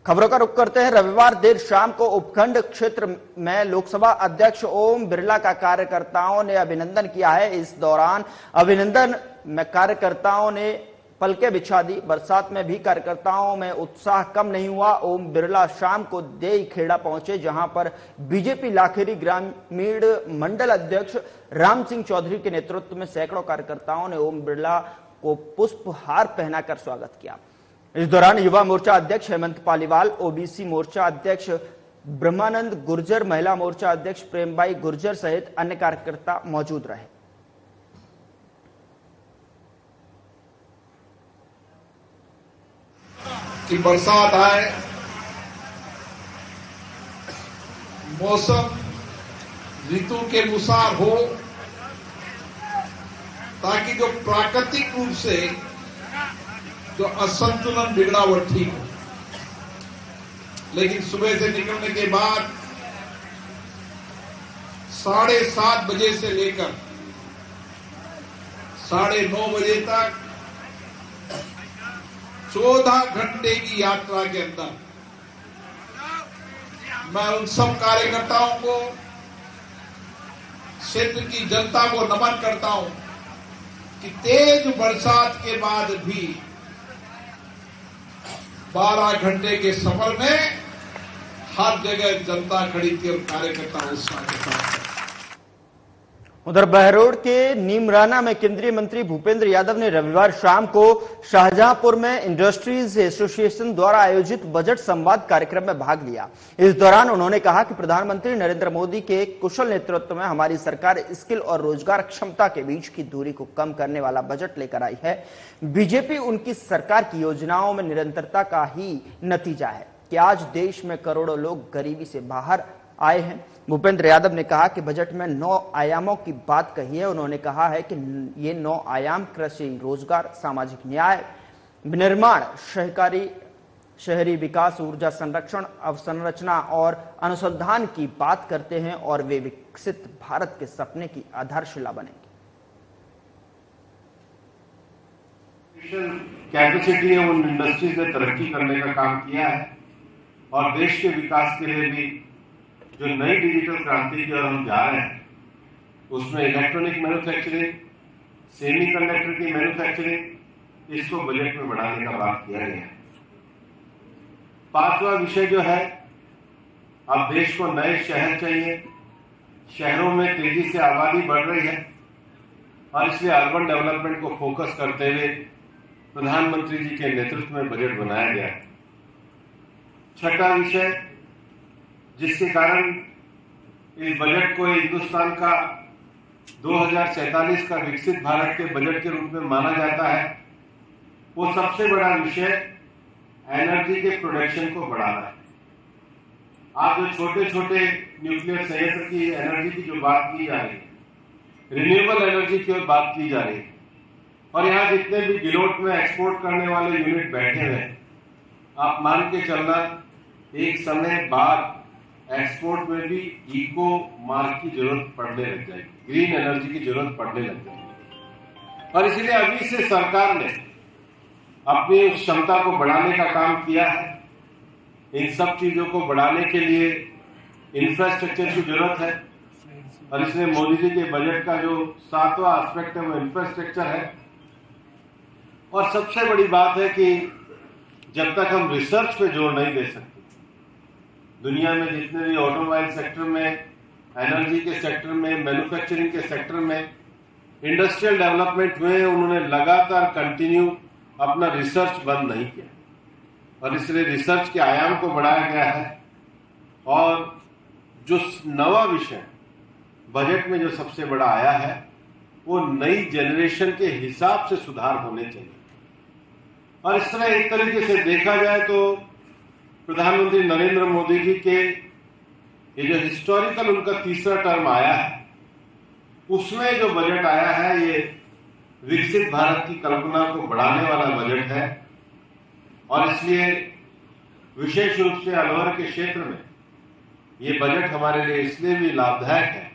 खबरों का रुख करते हैं। रविवार देर शाम को उपखंड क्षेत्र में लोकसभा अध्यक्ष ओम बिरला का कार्यकर्ताओं ने अभिनंदन किया है। इस दौरान अभिनंदन में कार्यकर्ताओं ने पलके बिछा दी। बरसात में भी कार्यकर्ताओं में उत्साह कम नहीं हुआ। ओम बिरला शाम को देई खेड़ा पहुंचे, जहां पर बीजेपी लाखेरी ग्रामीण मंडल अध्यक्ष राम सिंह चौधरी के नेतृत्व में सैकड़ों कार्यकर्ताओं ने ओम बिरला को पुष्पहार पहनाकर स्वागत किया। इस दौरान युवा मोर्चा अध्यक्ष हेमंत पालीवाल, ओबीसी मोर्चा अध्यक्ष ब्रह्मानंद गुर्जर, महिला मोर्चा अध्यक्ष प्रेमबाई गुर्जर सहित अन्य कार्यकर्ता मौजूद रहे। कि बरसात आए, मौसम ऋतु के अनुसार हो, ताकि जो प्राकृतिक रूप से जो असंतुलन बिगड़ा वो ठीक हो। लेकिन सुबह से निकलने के बाद 7:30 बजे से लेकर 9:30 बजे तक 14 घंटे की यात्रा के अंदर मैं उन सब कार्यकर्ताओं को, क्षेत्र की जनता को नमन करता हूं कि तेज बरसात के बाद भी 12 घंटे के सफर में हर जगह जनता खड़ी थी और कार्यकर्ता उत्साह के साथ। उधर बहरोड के नीमराना में केंद्रीय मंत्री भूपेंद्र यादव ने रविवार शाम को शाहजहांपुर में इंडस्ट्रीज एसोसिएशन द्वारा आयोजित बजट संवाद कार्यक्रम में भाग लिया। इस दौरान उन्होंने कहा कि प्रधानमंत्री नरेंद्र मोदी के कुशल नेतृत्व में हमारी सरकार स्किल और रोजगार क्षमता के बीच की दूरी को कम करने वाला बजट लेकर आई है। बीजेपी उनकी सरकार की योजनाओं में निरंतरता का ही नतीजा है कि आज देश में करोड़ों लोग गरीबी से बाहर आए हैं। भूपेंद्र यादव ने कहा कि बजट में 9 आयामों की बात कही है। उन्होंने कहा है कि ये 9 आयाम कृषि, रोजगार, सामाजिक न्याय, विनिर्माण, सहकारी, शहरी विकास, ऊर्जा संरक्षण, अवसंरचना और अनुसंधान की बात करते हैं और वे विकसित भारत के सपने की आधारशिला बनेंगे। कैपेसिटी है उन इंडस्ट्रीज ने तरक्की करने का काम किया है और देश के विकास के लिए भी जो नई डिजिटल क्रांति की ओर हम जा रहे हैं, उसमें इलेक्ट्रॉनिक मैन्युफैक्चरिंग, सेमीकंडक्टर की मैन्युफैक्चरिंग, इसको बजट में बढ़ाने का बात किया गया है। 5वां विषय जो है, अब देश को नए शहर चाहिए। शहरों में तेजी से आबादी बढ़ रही है और इसलिए अर्बन डेवलपमेंट को फोकस करते हुए प्रधानमंत्री जी के नेतृत्व में बजट बनाया गया है। 6वां विषय, जिसके कारण इस बजट को हिंदुस्तान का 2047 का विकसित भारत के बजट के रूप में माना जाता है, वो सबसे बड़ा विषय एनर्जी के प्रोडक्शन को बढ़ाना है। आज जो छोटे छोटे न्यूक्लियर संयंत्र की एनर्जी की जो बात की जा रही है, रिन्यूएबल एनर्जी की ओर बात की जा रही है, और यहाँ जितने भी गिलोट में एक्सपोर्ट करने वाले यूनिट बैठे हुए, आप मान के चलना एक समय बाद एक्सपोर्ट में भी इको मार्क की जरूरत पड़ने लग जाएगी, ग्रीन एनर्जी की जरूरत पड़ने लग जाएगी। और इसीलिए अभी से सरकार ने अपनी क्षमता को बढ़ाने का काम किया है। इन सब चीजों को बढ़ाने के लिए इंफ्रास्ट्रक्चर की जरूरत है और इसलिए मोदी जी के बजट का जो 7वां एस्पेक्ट है वो इंफ्रास्ट्रक्चर है। और सबसे बड़ी बात है कि जब तक हम रिसर्च पे जोर नहीं दे सकते, दुनिया में जितने भी ऑटोमोबाइल सेक्टर में, एनर्जी के सेक्टर में, मैन्युफैक्चरिंग के सेक्टर में इंडस्ट्रियल डेवलपमेंट हुए, उन्होंने लगातार कंटिन्यू अपना रिसर्च बंद नहीं किया और इसलिए रिसर्च के आयाम को बढ़ाया गया है। और जो नवा विषय बजट में जो सबसे बड़ा आया है, वो नई जनरेशन के हिसाब से सुधार होने चाहिए। और इस तरह एक तरीके से देखा जाए तो प्रधानमंत्री नरेंद्र मोदी जी के ये जो हिस्टोरिकल उनका 3रा टर्म आया है, उसमें जो बजट आया है, ये विकसित भारत की कल्पना को बढ़ाने वाला बजट है। और इसलिए विशेष रूप से अलवर के क्षेत्र में ये बजट हमारे लिए इसलिए भी लाभदायक है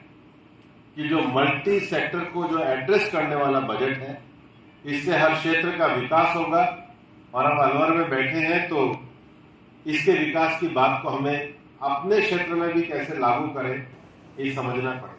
कि जो मल्टी सेक्टर को जो एड्रेस करने वाला बजट है, इससे हर क्षेत्र का विकास होगा। और हम अलवर में बैठे हैं तो इसके विकास की बात को हमें अपने क्षेत्र में भी कैसे लागू करें, ये समझना पड़ेगा।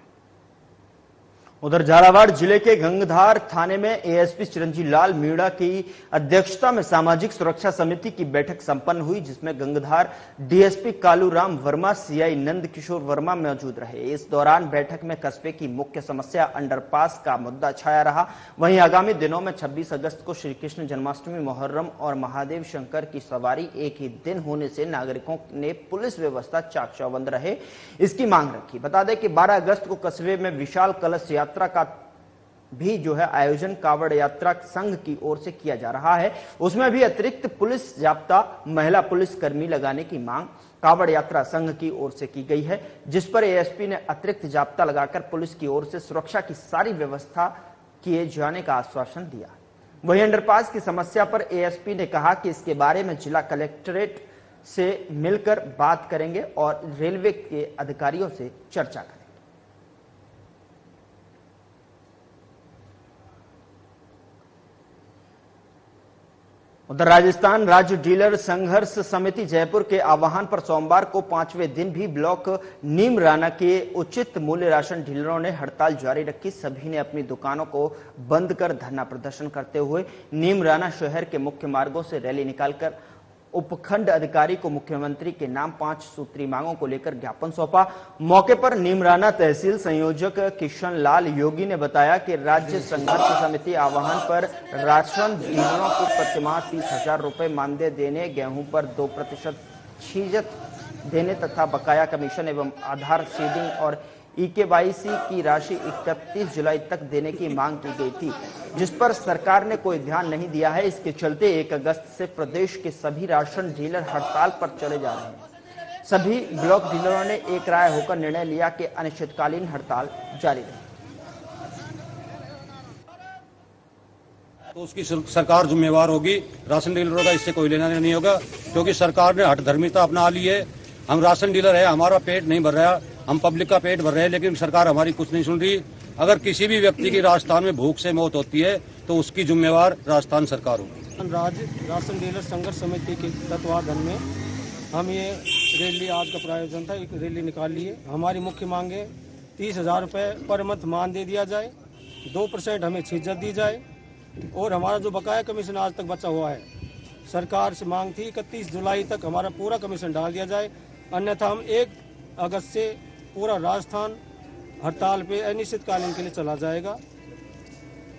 उधर झालावाड़ जिले के गंगधार थाने में एएसपी चिरंजीव लाल मीणा की अध्यक्षता में सामाजिक सुरक्षा समिति की बैठक संपन्न हुई, जिसमें गंगधार डीएसपी कालूराम वर्मा, सीआई नंद किशोर वर्मा मौजूद रहे। इस दौरान बैठक में कस्बे की मुख्य समस्या अंडरपास का मुद्दा छाया रहा। वहीं आगामी दिनों में 26 अगस्त को श्री कृष्ण जन्माष्टमी, मोहर्रम और महादेव शंकर की सवारी एक ही दिन होने से नागरिकों ने पुलिस व्यवस्था चाक चौबंद रहे, इसकी मांग रखी। बता दें कि 12 अगस्त को कस्बे में विशाल कलश यात्रा का भी आयोजन कावड़ यात्रा संघ की ओर से किया जा रहा है। उसमें भी अतिरिक्त पुलिस जाब्ता, महिला पुलिस कर्मी लगाने की मांग कावड़ यात्रा संघ की ओर से की गई है, जिस पर एएसपी ने अतिरिक्त जाब्ता लगाकर पुलिस की ओर से सुरक्षा की सारी व्यवस्था किए जाने का आश्वासन दिया। वहीं अंडरपास की समस्या पर एएसपी ने कहा कि इसके बारे में जिला कलेक्ट्रेट से मिलकर बात करेंगे और रेलवे के अधिकारियों से चर्चा करेंगे। उधर राजस्थान राज्य डीलर संघर्ष समिति जयपुर के आह्वान पर सोमवार को 5वें दिन भी ब्लॉक नीमराना के उचित मूल्य राशन डीलरों ने हड़ताल जारी रखी। सभी ने अपनी दुकानों को बंद कर धरना प्रदर्शन करते हुए नीमराना शहर के मुख्य मार्गों से रैली निकालकर उपखंड अधिकारी को मुख्यमंत्री के नाम 5 सूत्री मांगों को लेकर ज्ञापन सौंपा। मौके पर नीमराना तहसील संयोजक किशन लाल योगी ने बताया कि राज्य संघर्ष समिति आह्वान पर राशन डीलरों को प्रतिमाह 30,000 रुपए मानदेय देने, गेहूं पर 2% छीजत देने तथा बकाया कमीशन एवं आधार सीडिंग और EKYC की राशि 31 जुलाई तक देने की मांग की गई थी, जिस पर सरकार ने कोई ध्यान नहीं दिया है। इसके चलते 1 अगस्त से प्रदेश के सभी राशन डीलर हड़ताल पर चले जा रहे हैं। सभी ब्लॉक डीलरों ने एक राय होकर निर्णय लिया कि अनिश्चितकालीन हड़ताल जारी रहे। तो उसकी सरकार जिम्मेवार होगी, राशन डीलरों का इससे कोई लेना देना नहीं होगा, क्योंकि सरकार ने हठधर्मिता अपना ली है। हम राशन डीलर है, हमारा पेट नहीं भर रहा, हम पब्लिक का पेट भर रहे हैं, लेकिन सरकार हमारी कुछ नहीं सुन रही। अगर किसी भी व्यक्ति की राजस्थान में भूख से मौत होती है तो उसकी जिम्मेवार राजस्थान सरकार होगी। राज्य राशन डीलर संघर्ष समिति के तत्वाधान में हम ये रैली, आज का प्रायोजन था, एक रैली निकाल ली है। हमारी मुख्य मांगे 30,000 रुपये पर मंथ मान दे दिया जाए, 2% हमें छीजत दी जाए और हमारा जो बकाया कमीशन आज तक बचा हुआ है, सरकार से मांग थी 31 जुलाई तक हमारा पूरा कमीशन डाल दिया जाए, अन्यथा हम 1 अगस्त से पूरा राजस्थान हड़ताल पे अनिश्चितकालीन के लिए चला जाएगा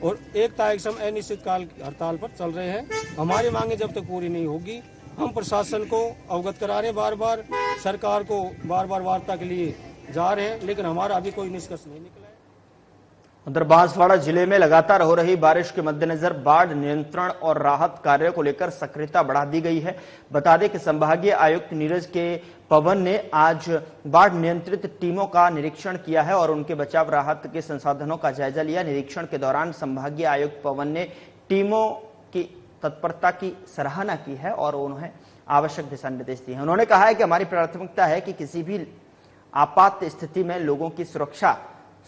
और 1 तारीख से हम अनिश्चितकाल हड़ताल पर चल रहे हैं। हमारी मांगे जब तक पूरी नहीं होगी, हम प्रशासन को अवगत करा रहे हैं, बार-बार सरकार को बार-बार वार्ता के लिए जा रहे हैं, लेकिन हमारा अभी कोई निष्कर्ष नहीं निकला है। उधर बांसवाड़ा जिले में लगातार हो रही बारिश के मद्देनजर बाढ़ नियंत्रण और राहत कार्यों को लेकर सक्रियता बढ़ा दी गई है। बता दें कि संभागीय आयुक्त नीरज के पवन ने आज बाढ़ नियंत्रित टीमों का निरीक्षण किया है और उनके बचाव राहत के संसाधनों का जायजा लिया। निरीक्षण के दौरान संभागीय आयुक्त पवन ने टीमों की तत्परता की सराहना की है और उन्हें आवश्यक दिशा निर्देश दिए हैं। उन्होंने कहा है कि हमारी प्राथमिकता है कि किसी भी आपात स्थिति में लोगों की सुरक्षा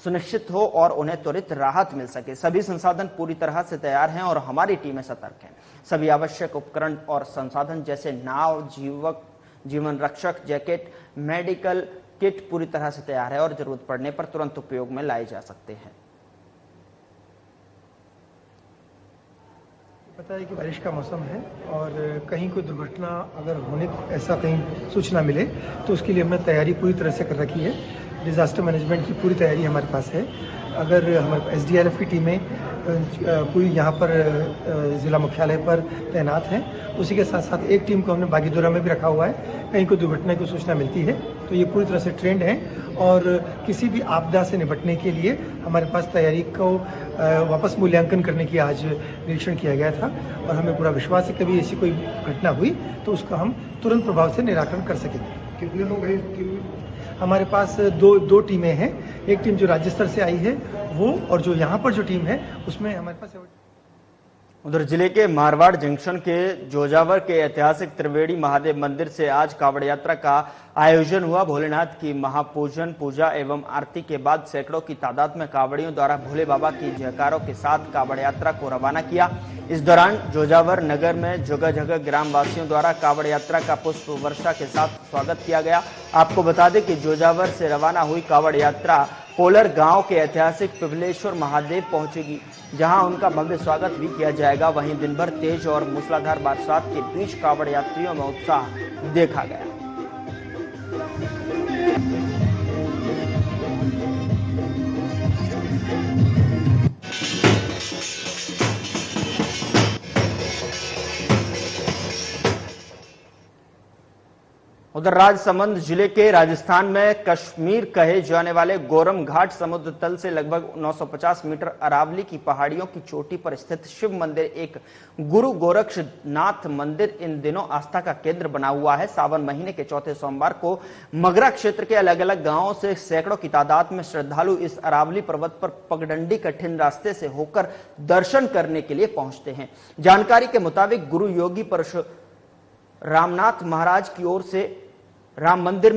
सुनिश्चित हो और उन्हें त्वरित राहत मिल सके। सभी संसाधन पूरी तरह से तैयार हैं और हमारी टीमें सतर्क हैं। सभी आवश्यक उपकरण और संसाधन जैसे नाव, जीवन रक्षक, जैकेट, मेडिकल किट पूरी तरह से तैयार है और जरूरत पड़ने पर तुरंत उपयोग में लाए जा सकते हैं। पता है कि बारिश का मौसम है और कहीं कोई दुर्घटना अगर होने ऐसा कहीं सूचना मिले तो उसके लिए हमने तैयारी पूरी तरह से कर रखी है। डिजास्टर मैनेजमेंट की पूरी तैयारी हमारे पास है। अगर हमारे SDRF की टीमें पूरी यहाँ पर जिला मुख्यालय पर तैनात हैं, उसी के साथ साथ एक टीम को हमने बागीदोरा में भी रखा हुआ है। कहीं कोई दुर्घटना की सूचना मिलती है तो ये पूरी तरह से ट्रेंड है और किसी भी आपदा से निपटने के लिए हमारे पास तैयारी को वापस मूल्यांकन करने की आज निरीक्षण किया गया था और हमें पूरा विश्वास है कभी ऐसी कोई घटना हुई तो उसका हम तुरंत प्रभाव से निराकरण कर सकेंगे। कितने लोग हैं टीम में? हमारे पास दो टीमें हैं। एक टीम जो राज्य स्तर से आई है वो, और जो यहाँ पर जो टीम है उसमें हमारे पास उधर जिले के मारवाड़ जंक्शन के जोजावर के ऐतिहासिक त्रिवेणी महादेव मंदिर से आज कावड़ यात्रा का आयोजन हुआ। भोलेनाथ की महापूजन पूजा एवं आरती के बाद सैकड़ों की तादाद में कावड़ियों द्वारा भोले बाबा की जयकारों के साथ कावड़ यात्रा को रवाना किया। इस दौरान जोजावर नगर में जगह जगह ग्रामवासियों द्वारा कावड़ यात्रा का पुष्प वर्षा के साथ स्वागत किया गया। आपको बता दें कि जोजावर से रवाना हुई कावड़ यात्रा पोलर गांव के ऐतिहासिक पिपलेश्वर महादेव पहुंचेगी, जहां उनका भव्य स्वागत भी किया जाएगा। वहीं दिन भर तेज और मूसलाधार बरसात के बीच कावड़ यात्रियों में उत्साह देखा गया। उधर राजसमंद जिले के राजस्थान में कश्मीर कहे जाने वाले गोरम घाट समुद्र तल से लगभग 950 मीटर अरावली की पहाड़ियों की चोटी पर स्थित शिव मंदिर एक गुरु गोरक्षनाथ मंदिर इन दिनों आस्था का केंद्र बना हुआ है। सावन महीने के चौथे सोमवार को मगरा क्षेत्र के अलग अलग गांवों से सैकड़ों की तादाद में श्रद्धालु इस अरावली पर्वत पर पगडंडी कठिन रास्ते से होकर दर्शन करने के लिए पहुंचते हैं। जानकारी के मुताबिक गुरु योगी रामनाथ महाराज की ओर से राम मंदिर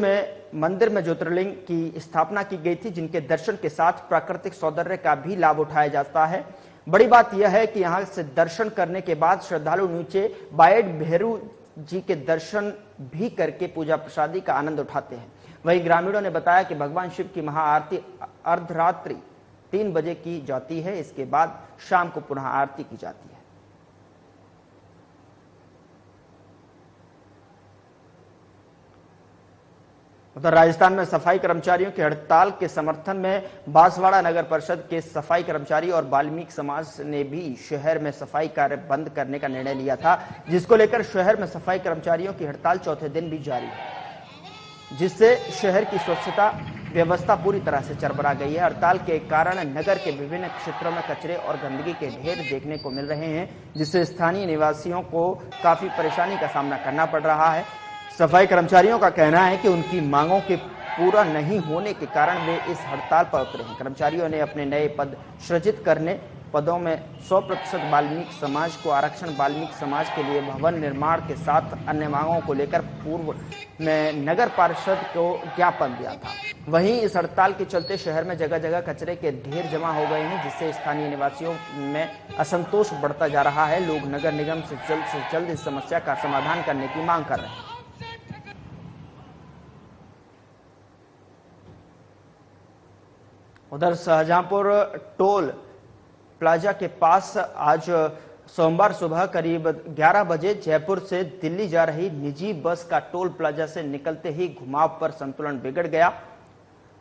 में ज्योतिर्लिंग की स्थापना की गई थी, जिनके दर्शन के साथ प्राकृतिक सौंदर्य का भी लाभ उठाया जाता है। बड़ी बात यह है कि यहां से दर्शन करने के बाद श्रद्धालु नीचे बायड भैरू जी के दर्शन भी करके पूजा प्रसादी का आनंद उठाते हैं। वहीं ग्रामीणों ने बताया कि भगवान शिव की महाआरती अर्धरात्रि 3 बजे की जाती है। इसके बाद शाम को पुनः आरती की जाती है। उधर राजस्थान में सफाई कर्मचारियों की हड़ताल के समर्थन में बांसवाड़ा नगर परिषद के सफाई कर्मचारी और वाल्मीकि समाज ने भी शहर में सफाई कार्य बंद करने का निर्णय लिया था, जिसको लेकर शहर में सफाई कर्मचारियों की हड़ताल चौथे दिन भी जारी है, जिससे शहर की स्वच्छता व्यवस्था पूरी तरह से चरमरा गई है। हड़ताल के कारण नगर के विभिन्न क्षेत्रों में कचरे और गंदगी के ढेर देखने को मिल रहे हैं, जिससे स्थानीय निवासियों को काफी परेशानी का सामना करना पड़ रहा है। सफाई कर्मचारियों का कहना है कि उनकी मांगों के पूरा नहीं होने के कारण वे इस हड़ताल पर उतरे हैं। कर्मचारियों ने अपने नए पद सृजित करने, पदों में 100% वाल्मीकि समाज को आरक्षण, वाल्मीकि समाज के लिए भवन निर्माण के साथ अन्य मांगों को लेकर पूर्व में नगर पार्षद को ज्ञापन दिया था। वहीं इस हड़ताल के चलते शहर में जगह जगह कचरे के ढेर जमा हो गए हैं, जिससे स्थानीय निवासियों में असंतोष बढ़ता जा रहा है। लोग नगर निगम से जल्द इस समस्या का समाधान करने की मांग कर रहे हैं। उधर शाहजहांपुर टोल प्लाजा के पास आज सोमवार सुबह करीब 11 बजे जयपुर से दिल्ली जा रही निजी बस का टोल प्लाजा से निकलते ही घुमाव पर संतुलन बिगड़ गया।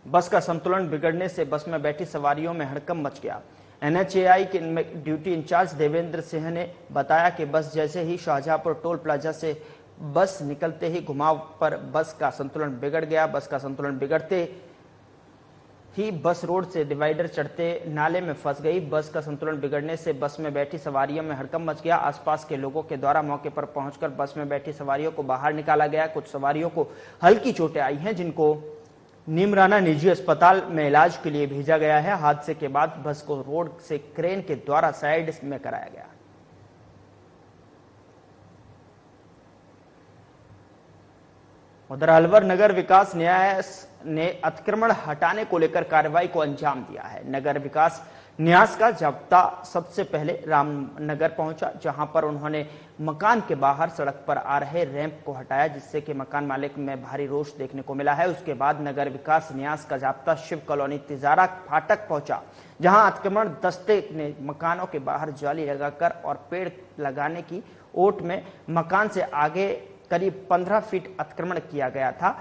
बस का संतुलन बिगड़ने से बस में बैठी सवारियों में हड़कंप मच गया। NHAI के ड्यूटी इंचार्ज देवेंद्र सिंह ने बताया कि बस जैसे ही शाहजहांपुर टोल प्लाजा से बस निकलते ही घुमाव पर बस का संतुलन बिगड़ गया। बस का संतुलन बिगड़ते ही बस रोड से डिवाइडर चढ़ते नाले में फंस गई। बस का संतुलन बिगड़ने से बस में बैठी सवारियों में हड़कंप मच गया। आसपास के लोगों के द्वारा मौके पर पहुंचकर बस में बैठी सवारियों को बाहर निकाला गया। कुछ सवारियों को हल्की चोटें आई हैं, जिनको नीमराना निजी अस्पताल में इलाज के लिए भेजा गया है। हादसे के बाद बस को रोड से क्रेन के द्वारा साइड में कराया गया। उधर अलवर नगर विकास न्यास ने अतिक्रमण हटाने को लेकर कार्रवाई को अंजाम दिया है। नगर विकास न्यास का जाब्ता सबसे पहले रामनगर पहुंचा, जहां पर उन्होंने मकान के बाहर सड़क पर आ रहे रैंप को हटाया, जिससे कि मकान मालिक में भारी रोष देखने को मिला है। उसके बाद नगर विकास न्यास का जाब्ता शिव कॉलोनी तिजारा फाटक पहुंचा, जहां अतिक्रमण दस्ते ने मकानों के बाहर जाली लगाकर और पेड़ लगाने की ओट में मकान से आगे करीब 15 फीट अतिक्रमण किया गया था,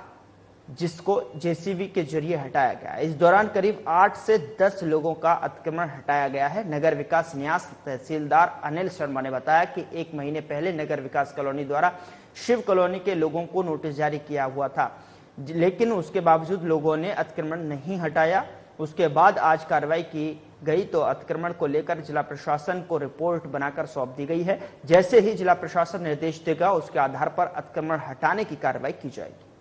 जिसको जेसीबी के जरिए हटाया गया। इस दौरान करीब 8 से 10 लोगों का अतिक्रमण हटाया गया है। नगर विकास न्यास तहसीलदार अनिल शर्मा ने बताया कि 1 महीने पहले नगर विकास कॉलोनी द्वारा शिव कॉलोनी के लोगों को नोटिस जारी किया हुआ था, लेकिन उसके बावजूद लोगों ने अतिक्रमण नहीं हटाया। उसके बाद आज कार्रवाई की गई तो अतिक्रमण को लेकर जिला प्रशासन को रिपोर्ट बनाकर सौंप दी गई है। जैसे ही जिला प्रशासन निर्देश देगा, उसके आधार पर अतिक्रमण हटाने की कार्रवाई की जाएगी।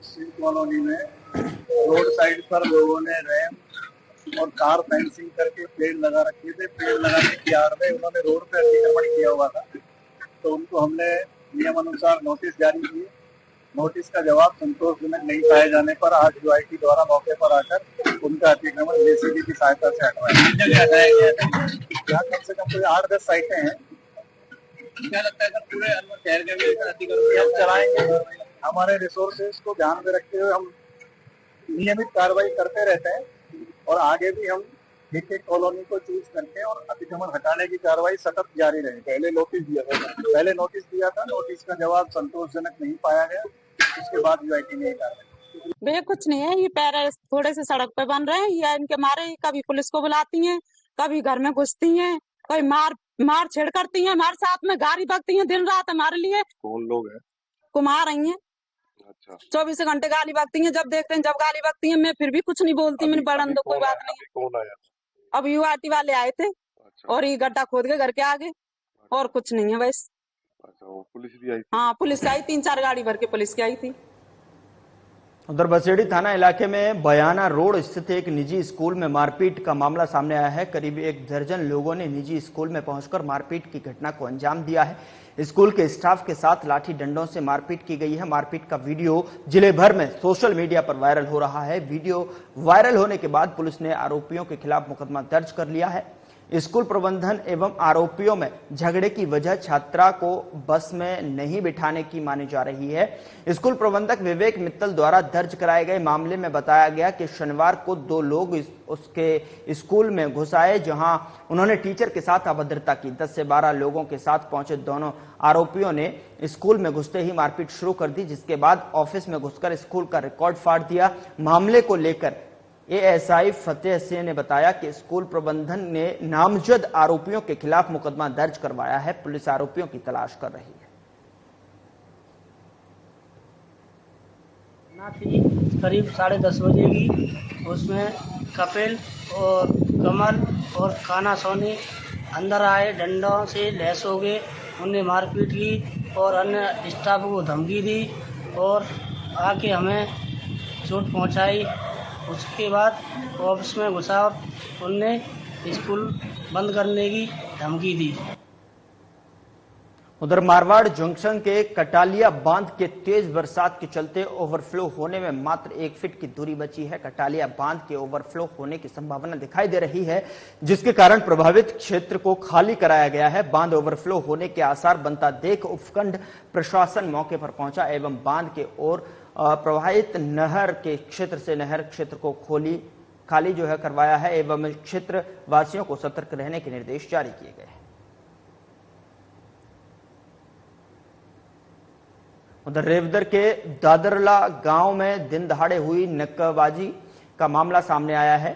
शिव कॉलोनी में रोड साइड पर लोगों ने रैंप और कार फेंसिंग करके पेड़ लगा रखे थे। पेड़ लगाने की आड़ में उन्होंने रोड पे अतिक्रमण किया हुआ था, तो उनको हमने नियम अनुसार नोटिस जारी किए। नोटिस का जवाब संतोषजनक नहीं पाए जाने पर आज यूआईटी द्वारा मौके पर आकर उनका अतिक्रमण जेसीबी की सहायता से हटवाया। कम से कम कोई 8-10 साइटें हैं। क्या लगता है सर, पूरे शहर के अतिक्रमण चलाएंगे? हमारे रिसोर्सेज को ध्यान में रखते हुए हम नियमित कार्रवाई करते रहते हैं और आगे भी हम एक एक कॉलोनी को चूज करके और अतिक्रमण हटाने की कार्रवाई सतत जारी रहे। पहले नोटिस दिया था, नोटिस का जवाब संतोषजनक नहीं पाया गया, उसके बाद यूआईटी ने कार्रवाई। भैया कुछ नहीं है, ये पैर थोड़े से सड़क पे बन रहे हैं या इनके मारे कभी पुलिस को बुलाती हैं, कभी घर में घुसती हैं, कभी मार छेड़ करती हैं, हमारे साथ में गाड़ी बकती हैं दिन रात हमारे लिए। कौन लोग हैं? कुमार रही हैं। अच्छा। 24 घंटे गाली बकती हैं, जब देखते हैं जब गाली बकती हैं, मैं फिर भी कुछ नहीं बोलती। मैंने बड़न दो कोई बात नहीं। कौन आया? अब यूआरटी वाले आए थे। अच्छा। और ये गड्ढा खोद के घर के आगे। अच्छा। और कुछ नहीं है बस। अच्छा, वो पुलिस भी आई थी? हाँ, पुलिस आई, 3-4 गाड़ी भर के पुलिस की आई थी। उधर बसेड़ी थाना इलाके में बयाना रोड स्थित एक निजी स्कूल में मारपीट का मामला सामने आया है। करीब 1 दर्जन लोगों ने निजी स्कूल में पहुंचकर मारपीट की घटना को अंजाम दिया है। स्कूल के स्टाफ के साथ लाठी डंडों से मारपीट की गई है। मारपीट का वीडियो जिले भर में सोशल मीडिया पर वायरल हो रहा है। वीडियो वायरल होने के बाद पुलिस ने आरोपियों के खिलाफ मुकदमा दर्ज कर लिया है। स्कूल प्रबंधन एवं आरोपियों में झगड़े की वजह छात्रा को बस में नहीं बिठाने की मानी जा रही है। स्कूल प्रबंधक विवेक मित्तल द्वारा दर्ज कराए गए मामले में बताया गया कि शनिवार को 2 लोग उसके स्कूल में घुस आए, जहां उन्होंने टीचर के साथ अभद्रता की। 10 से 12 लोगों के साथ पहुंचे दोनों आरोपियों ने स्कूल में घुसते ही मारपीट शुरू कर दी, जिसके बाद ऑफिस में घुसकर स्कूल का रिकॉर्ड फाड़ दिया। मामले को लेकर एएसआई फतेह सिंह ने बताया कि स्कूल प्रबंधन ने नामजद आरोपियों के खिलाफ मुकदमा दर्ज करवाया है। पुलिस आरोपियों की तलाश कर रही है। करीब 10:30 बजे की, उसमें कपिल और कमल और काना सोनी अंदर आए, डंडों से लैस हो गए, उन्हें मारपीट की और अन्य स्टाफ को धमकी दी और आके हमें चोट पहुंचाई। उसके बाद ऑफिस में घुसा और उनने स्कूल बंद करने की धमकी दी। उधर मारवाड़ जंक्शन के कटालिया बांध के तेज बरसात के चलते ओवरफ्लो होने में मात्र 1 फीट की दूरी बची है। कटालिया बांध के ओवरफ्लो होने की संभावना दिखाई दे रही है, जिसके कारण प्रभावित क्षेत्र को खाली कराया गया है। बांध ओवरफ्लो होने के आसार बनता देख उपखंड प्रशासन मौके पर पहुंचा एवं बांध के ओर प्रवाहित नहर के क्षेत्र से नहर क्षेत्र को खाली करवाया है एवं क्षेत्र वासियों को सतर्क रहने के निर्देश जारी किए गए हैं। उधर रेवदर के दादरला गांव में दिन दहाड़े हुई नक्काबाजी का मामला सामने आया है,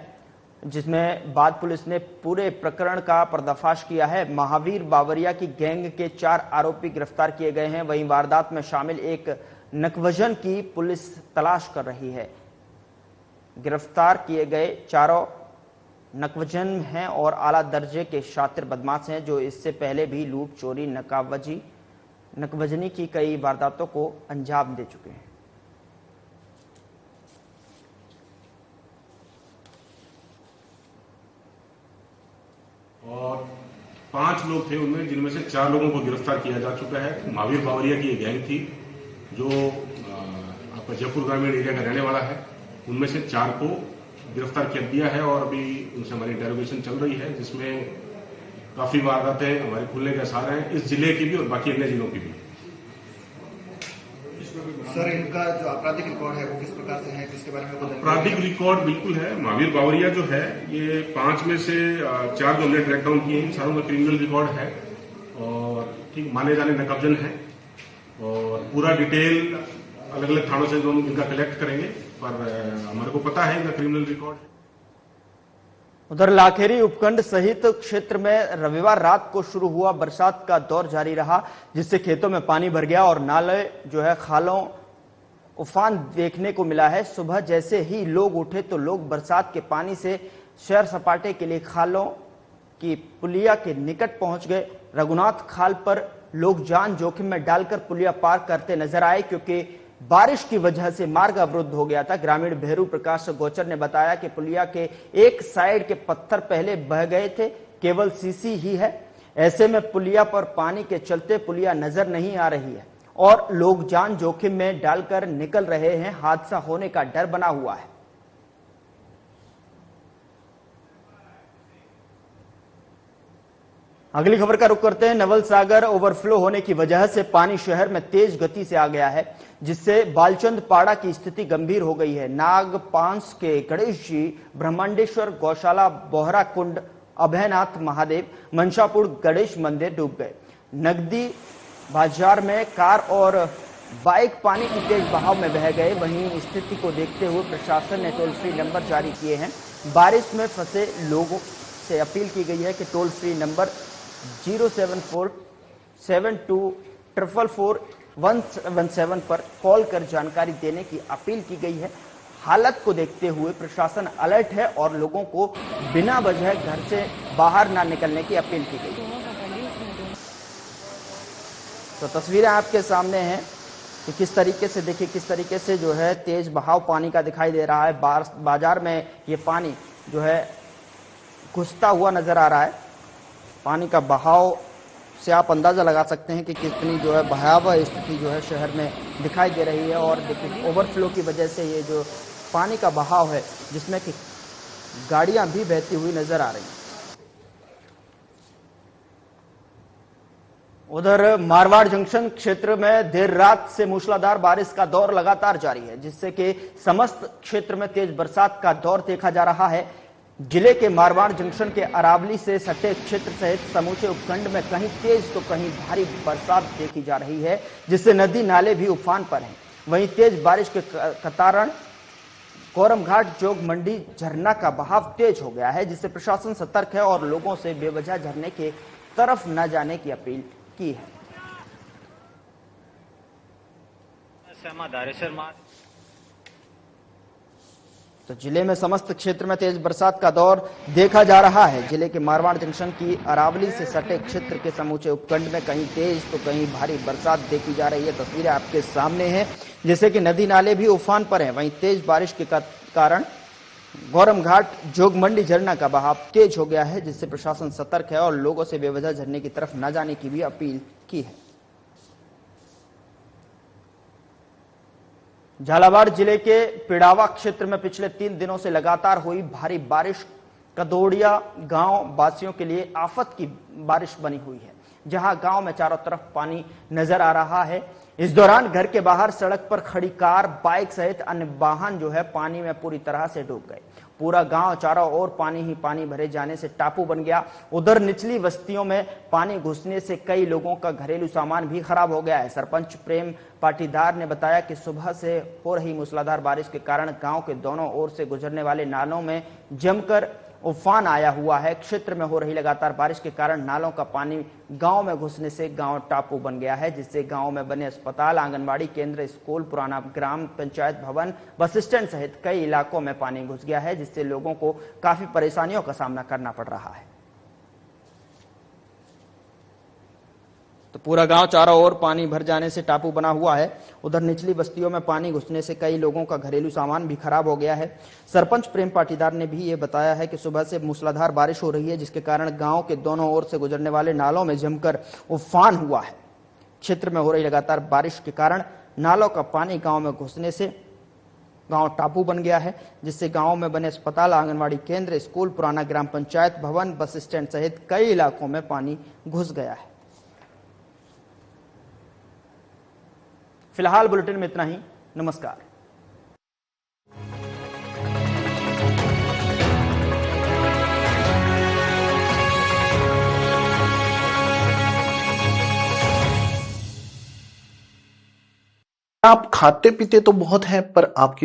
जिसमें बाद पुलिस ने पूरे प्रकरण का पर्दाफाश किया है। महावीर बावरिया की गैंग के 4 आरोपी गिरफ्तार किए गए हैं। वहीं वारदात में शामिल एक नकवजन की पुलिस तलाश कर रही है। गिरफ्तार किए गए 4 नकवजन हैं और आला दर्जे के शातिर बदमाश हैं, जो इससे पहले भी लूट, चोरी, नकवजनी की कई वारदातों को अंजाम दे चुके हैं। और 5 लोग थे उनमें, जिनमें से 4 लोगों को गिरफ्तार किया जा चुका है। महावीर बावरिया की एक गैंग थी जो आपका जयपुर ग्रामीण एरिया का रहने वाला है। उनमें से 4 को गिरफ्तार कर दिया है और अभी उनसे हमारी इंटेरोगेशन चल रही है, जिसमें काफी वारदातें हमारे खुलने के आसार हैं, इस जिले की भी और बाकी अन्य जिलों की भी। सर, इनका जो आपराधिक रिकॉर्ड है वो किस प्रकार से है, किसके बारे में? आपराधिक रिकॉर्ड बिल्कुल है। महावीर बावरिया जो है, ये 5 में से 4 जो हमने ट्रैक डाउन किए, इन चारों का क्रिमिनल रिकॉर्ड है और ठीक माने जाने नकबजन है। और पूरा डिटेल अलग अलग थानों से जो हम इनका कलेक्ट करेंगे, पर हमारे को पता है इनका क्रिमिनल रिकॉर्ड है। उधर लाखेरी उपखंड सहित क्षेत्र में रविवार रात को शुरू हुआ बरसात का दौर जारी रहा, जिससे खेतों में पानी भर गया और नाले खालों उफान देखने को मिला है। सुबह जैसे ही लोग उठे तो लोग बरसात के पानी से सैर सपाटे के लिए खालों की पुलिया के निकट पहुंच गए। रघुनाथ खाल पर लोग जान जोखिम में डालकर पुलिया पार करते नजर आए, क्योंकि बारिश की वजह से मार्ग अवरुद्ध हो गया था। ग्रामीण भेरू प्रकाश गोचर ने बताया कि पुलिया के एक साइड के पत्थर पहले बह गए थे, केवल सीसी ही है। ऐसे में पुलिया पर पानी के चलते पुलिया नजर नहीं आ रही है और लोग जान जोखिम में डालकर निकल रहे हैं। हादसा होने का डर बना हुआ है। अगली खबर का रुख करते हैं। नवल सागर ओवरफ्लो होने की वजह से पानी शहर में तेज गति से आ गया है, जिससे बालचंद पाड़ा की स्थिति गंभीर हो गई है। नागपांस के गणेश जी, ब्रह्मांडेश्वर गौशाला, बोहरा कुंड, अभयनाथ महादेव, मंशापुर गणेश मंदिर डूब गए। नगदी बाजार में कार और बाइक पानी की तेज बहाव में बह गए। वहीं स्थिति को देखते हुए प्रशासन ने टोल फ्री नंबर जारी किए हैं। बारिश में फंसे लोगों से अपील की गई है कि टोल फ्री नंबर 07472444117 पर कॉल कर जानकारी देने की अपील की गई है। हालत को देखते हुए प्रशासन अलर्ट है और लोगों को बिना वजह घर से बाहर ना निकलने की अपील की गई है। तो तस्वीरें आपके सामने हैं कि किस तरीके से, देखिए किस तरीके से जो है तेज बहाव पानी का दिखाई दे रहा है। बाजार में ये पानी जो है घुसता हुआ नजर आ रहा है। पानी का बहाव से आप अंदाजा लगा सकते हैं कि कितनी जो है भयावह स्थिति जो है शहर में दिखाई दे रही है। और देखिए ओवरफ्लो की वजह से ये जो पानी का बहाव है, जिसमें कि गाड़ियां भी बहती हुई नजर आ रही हैं। उधर मारवाड़ जंक्शन क्षेत्र में देर रात से मूसलाधार बारिश का दौर लगातार जारी है, जिससे कि समस्त क्षेत्र में तेज बरसात का दौर देखा जा रहा है। जिले के मारवाड़ जंक्शन के अरावली से सटे क्षेत्र सहित समूचे उपखंड में कहीं तेज तो कहीं भारी बरसात देखी जा रही है, जिससे नदी नाले भी उफान पर हैं। वहीं तेज बारिश के कारण कोरमघाट जोग मंडी झरना का बहाव तेज हो गया है, जिससे प्रशासन सतर्क है और लोगों से बेवजह झरने के तरफ न जाने की अपील की है। तो जिले में समस्त क्षेत्र में तेज बरसात का दौर देखा जा रहा है। जिले के मारवाड़ जंक्शन की अरावली से सटे क्षेत्र के समूचे उपखंड में कहीं तेज तो कहीं भारी बरसात देखी जा रही है। तस्वीरें आपके सामने हैं, जैसे कि नदी नाले भी उफान पर हैं। वहीं तेज बारिश के कारण गौरमघाट जोगमंडी झरना का बहाव तेज हो गया है, जिससे प्रशासन सतर्क है और लोगों से बेवजह झरने की तरफ न जाने की भी अपील की है। झालावाड़ जिले के पिड़ावा क्षेत्र में पिछले 3 दिनों से लगातार हुई भारी बारिश कदोड़िया गांव वासियों के लिए आफत की बारिश बनी हुई है, जहां गांव में चारों तरफ पानी नजर आ रहा है। इस दौरान घर के बाहर सड़क पर खड़ी कार, बाइक सहित अन्य वाहन जो है पानी में पूरी तरह से डूब गए। पूरा गांव चारों ओर पानी ही पानी भरे जाने से टापू बन गया। उधर निचली बस्तियों में पानी घुसने से कई लोगों का घरेलू सामान भी खराब हो गया है। सरपंच प्रेम पाटीदार ने बताया कि सुबह से हो रही मूसलाधार बारिश के कारण गांव के दोनों ओर से गुजरने वाले नालों में जमकर उफान आया हुआ है। क्षेत्र में हो रही लगातार बारिश के कारण नालों का पानी गांव में घुसने से गांव टापू बन गया है, जिससे गांव में बने अस्पताल, आंगनबाड़ी केंद्र, स्कूल, पुराना ग्राम पंचायत भवन, बस स्टैंड सहित कई इलाकों में पानी घुस गया है, जिससे लोगों को काफी परेशानियों का सामना करना पड़ रहा है। तो पूरा गांव चारों ओर पानी भर जाने से टापू बना हुआ है। उधर निचली बस्तियों में पानी घुसने से कई लोगों का घरेलू सामान भी खराब हो गया है। सरपंच प्रेम पाटीदार ने भी ये बताया है कि सुबह से मूसलाधार बारिश हो रही है, जिसके कारण गांव के दोनों ओर से गुजरने वाले नालों में जमकर उफान हुआ है। क्षेत्र में हो रही लगातार बारिश के कारण नालों का पानी गांव में घुसने से गांव टापू बन गया है, जिससे गांव में बने अस्पताल, आंगनबाड़ी केंद्र, स्कूल, पुराना ग्राम पंचायत भवन, बस स्टैंड सहित कई इलाकों में पानी घुस गया है। फिलहाल बुलेटिन में इतना ही। नमस्कार। आप खाते पीते तो बहुत हैं, पर आपकी